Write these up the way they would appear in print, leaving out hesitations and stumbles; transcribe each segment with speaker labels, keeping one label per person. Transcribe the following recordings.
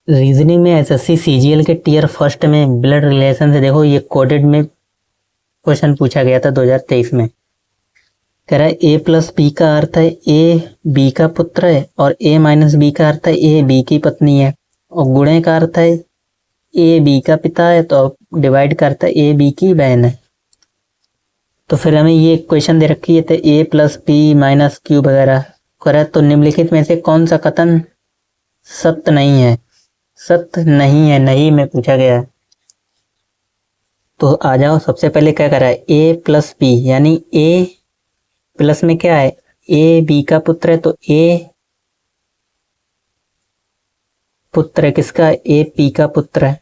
Speaker 1: Reasoning में SSC CGL के tier first में ब्लड रिलेशन से देखो, ये कोडेड में क्वेश्चन पूछा गया था 2023 में। कह रहा है ए प्लस बी का अर्थ है ए बी का पुत्र है, और ए माइनस बी का अर्थ है ए बी की पत्नी है, और गुणे का अर्थ है ए बी का पिता है, तो डिवाइड करता है ए बी की बहन है। तो फिर हमें ये क्वेश्चन दे रखी है तो ए प्लस बी माइनस क्यू वगैरह करा, तो निम्नलिखित में से कौन सा कथन सत्य नहीं है? सत्य नहीं है, नहीं में पूछा गया है। तो आ जाओ, सबसे पहले क्या करा है, ए प्लस बी, यानी ए प्लस में क्या है, ए बी का पुत्र है, तो ए पुत्र है किसका, ए पी का पुत्र है।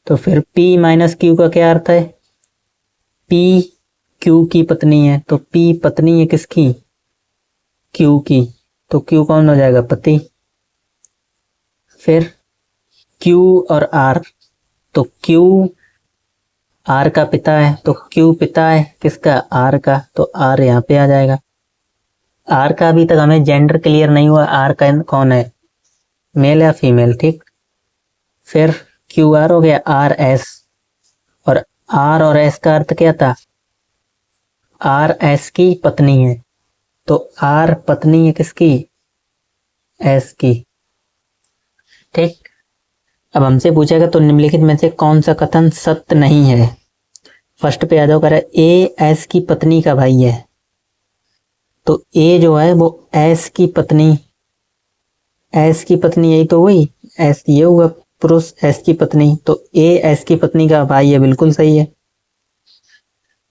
Speaker 1: तो फिर पी माइनस क्यू का क्या अर्थ है, पी क्यू की पत्नी है, तो पी पत्नी है किसकी, क्यू की, तो क्यू कौन हो जाएगा, पति। फिर क्यू और आर, तो क्यू आर का पिता है, तो क्यू पिता है किसका, आर का, तो आर यहाँ पे आ जाएगा। आर का अभी तक हमें जेंडर क्लियर नहीं हुआ, आर का कौन है, मेल या फीमेल, ठीक। फिर क्यू आर हो गया आर एस, और एस का अर्थ क्या था, आर एस की पत्नी है, तो आर पत्नी है किसकी, एस की, ठीक। अब हमसे पूछेगा तो निम्नलिखित में से कौन सा कथन सत्य नहीं है। फर्स्ट पे आ जाओ, कह रहा है ए एस की पत्नी का भाई है, तो ए जो है वो एस की पत्नी, एस की पत्नी यही तो हुई, एस ये हुआ पुरुष, एस की पत्नी, तो ए एस की पत्नी का भाई है, बिल्कुल सही है।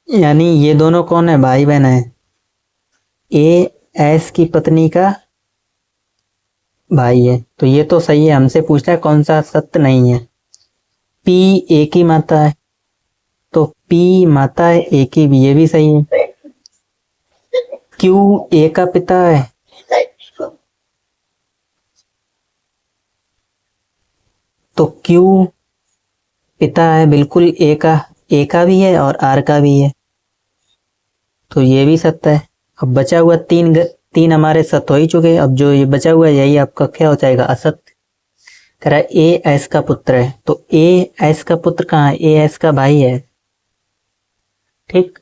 Speaker 1: यानी ये दोनों कौन है, भाई बहन है, ए एस की पत्नी का भाई है, तो ये तो सही है। हमसे पूछता है कौन सा सत्य नहीं है। पी ए की माता है, तो पी माता है ए की भी, ये भी सही है। क्यू ए का पिता है, तो क्यू पिता है बिल्कुल, ए का भी है और आर का भी है, तो ये भी सत्य है। अब बचा हुआ तीन हमारे सत्य हो ही चुके, अब जो ये बचा हुआ है यही आपका क्या हो जाएगा, असत्य। कह रहा है ए एस का पुत्र है, तो ए एस का पुत्र कहाँ है, ए एस का भाई है, ठीक।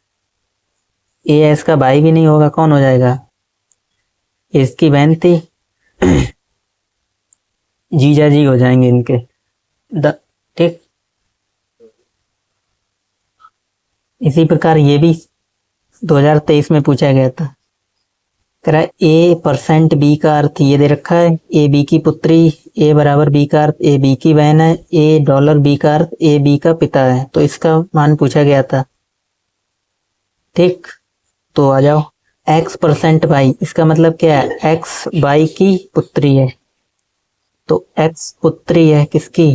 Speaker 1: ए एस का भाई भी नहीं होगा, कौन हो जाएगा, इसकी बहन थी, जीजा जी हो जाएंगे इनके, ठीक। इसी प्रकार ये भी 2023 में पूछा गया था। कह रहा है ए परसेंट बी का अर्थ ये दे रखा है, ए बी की पुत्री, ए बराबर बी का अर्थ ए बी की बहन है, ए डॉलर बी का अर्थ ए बी का पिता है, तो इसका मान पूछा गया था, ठीक। तो आ जाओ, एक्स परसेंट वाई, इसका मतलब क्या है, एक्स वाई की पुत्री है, तो एक्स पुत्री है किसकी,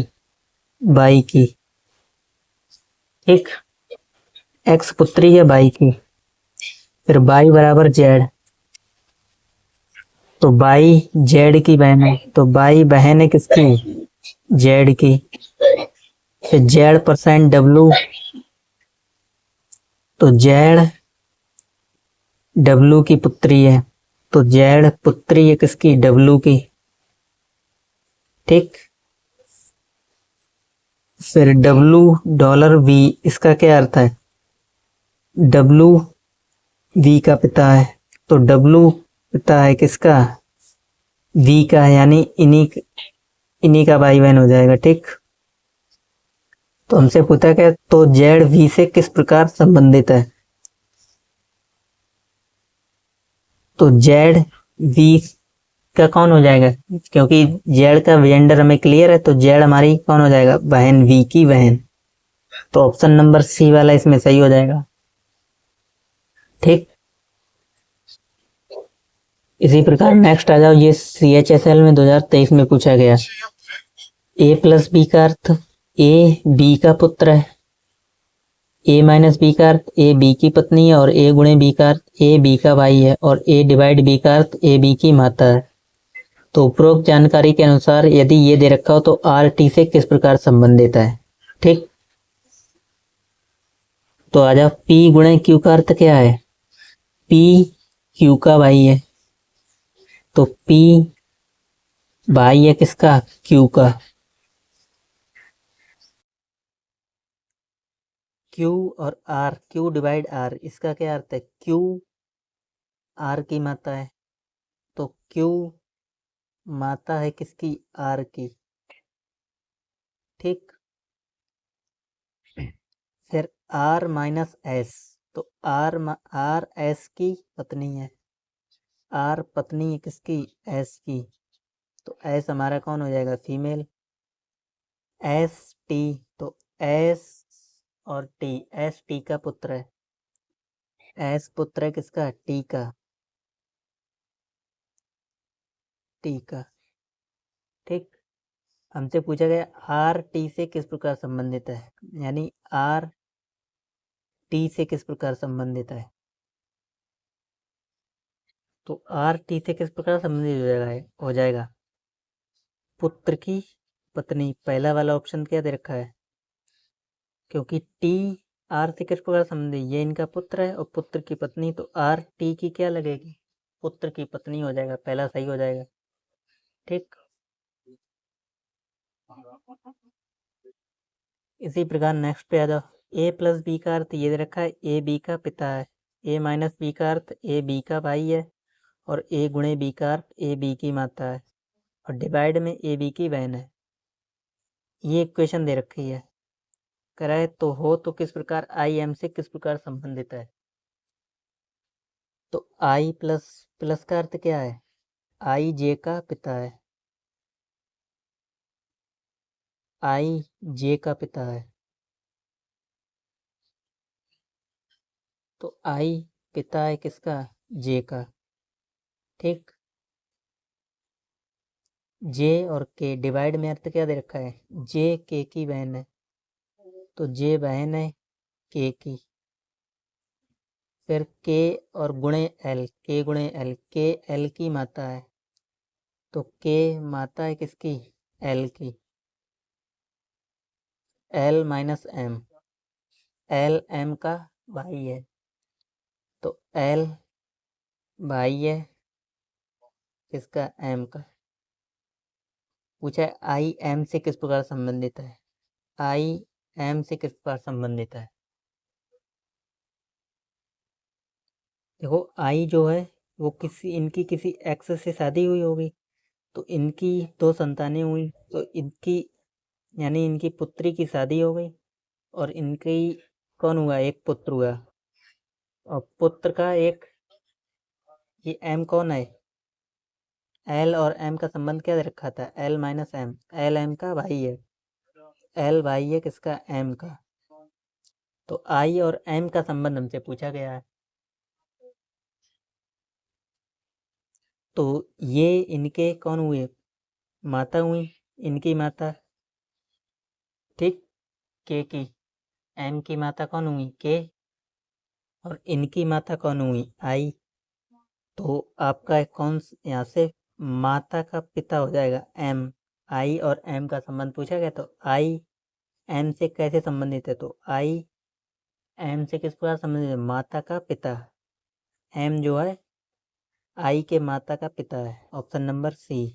Speaker 1: वाई की, ठीक। एक्स पुत्री है वाई की। फिर वाई बराबर जेड, तो बाई जेड की बहन है, तो बाई बहन है किसकी, जेड की। फिर जेड परसेंट डब्लू, तो जेड डब्लू की पुत्री है, तो जेड पुत्री है किसकी, डब्लू की, ठीक। फिर डब्लू डॉलर वी, इसका क्या अर्थ है, डब्लू वी का पिता है, तो डब्लू पिता है किसका, वी का है, यानी इन्हीं का भाई बहन हो जाएगा, ठीक। तो हमसे पूछा क्या, तो जेड वी से किस प्रकार संबंधित है, तो जेड वी का कौन हो जाएगा, क्योंकि जेड का जेंडर हमें क्लियर है, तो जेड हमारी कौन हो जाएगा, बहन, वी की बहन, तो ऑप्शन नंबर सी वाला इसमें सही हो जाएगा, ठीक। इसी प्रकार नेक्स्ट आ जाओ, ये CHSL में 2023 में पूछा गया, ए प्लस बी का अर्थ ए बी का पुत्र है, ए माइनस बी का अर्थ ए बी की पत्नी है, और ए गुणे बी का अर्थ ए बी का भाई है, और ए डिवाइड बी का अर्थ ए बी की माता है। तो उपरोक्त जानकारी के अनुसार यदि ये दे रखा हो तो आर टी से किस प्रकार संबंधित है, ठीक। तो आ जाओ, पी गुणे क्यू का अर्थ क्या है, पी क्यू का भाई है, तो पी भाई है किसका, क्यू का। क्यू और आर, क्यू डिवाइड आर, इसका क्या अर्थ है, क्यू आर की माता है, तो क्यू माता है किसकी, आर की। ठीक। फिर आर माइनस एस, तो आर एस की पत्नी है, आर पत्नी है किसकी, एस की, तो एस हमारा कौन हो जाएगा, फीमेल। एस टी, तो एस और टी, एस टी का पुत्र है, एस पुत्र है किसका, टी का, टी का। ठीक। हमसे पूछा गया आर टी से किस प्रकार संबंधित है, यानी आर टी से किस प्रकार संबंधित है, तो आर टी से किस प्रकार संबंधित हो जाएगा, पुत्र की पत्नी, पहला वाला ऑप्शन क्या दे रखा है, क्योंकि टी आर से किस प्रकार संबंधित, ये इनका पुत्र है और पुत्र की पत्नी, तो आर टी की क्या लगेगी, पुत्र की पत्नी हो जाएगा, पहला सही हो जाएगा। ठीक। इसी प्रकार नेक्स्ट पे आ जाओ। ए प्लस बी का अर्थ ये दे रखा है, ए बी का पिता है, ए माइनस बी का अर्थ ए बी का भाई है, और ए गुणे बी का अर्थ ए बी की माता है, और डिवाइड में ए बी की बहन है। ये इक्वेशन दे रखी है, कराए तो हो तो किस प्रकार आई एम से किस प्रकार संबंधित है, तो आई प्लस, प्लस का अर्थ क्या है, आई जे का पिता है, आई जे का पिता है, तो आई पिता है किसका, जे का। ठीक। जे और के डिवाइड में अर्थ क्या दे रखा है, जे के की बहन है, तो जे बहन है के की। फिर के और गुणे एल, के गुणे एल, के एल की माता है, तो के माता है किसकी, एल की। L minus M, L M का भाई है, तो एल भाई है किसका, एम का। पूछा है आई एम से किस प्रकार संबंधित है, आई एम से किस प्रकार संबंधित है, देखो आई जो है वो इनकी किसी एक्स से शादी हुई होगी, तो इनकी दो संतानें हुई, तो इनकी यानी इनकी पुत्री की शादी हो गई, और इनकी कौन हुआ, एक पुत्र हुआ, और पुत्र का एक, ये एम कौन है, एल और एम का संबंध क्या दे रखा था, L minus M, L M का भाई है, एल भाई है किसका, एम का, तो आई और एम का संबंध हमसे पूछा गया है, तो ये इनके कौन हुए, माता हुई, इनकी माता। ठीक। के की, एम की माता कौन हुई, के, और इनकी माता कौन हुई, आई, तो आपका कौन यहाँ से माता का पिता हो जाएगा, एम। आई और एम का संबंध पूछा गया, तो आई एम से कैसे संबंधित है, तो आई एम से किस प्रकार संबंधित है, माता का पिता, एम जो है आई के माता का पिता है, ऑप्शन नंबर सी।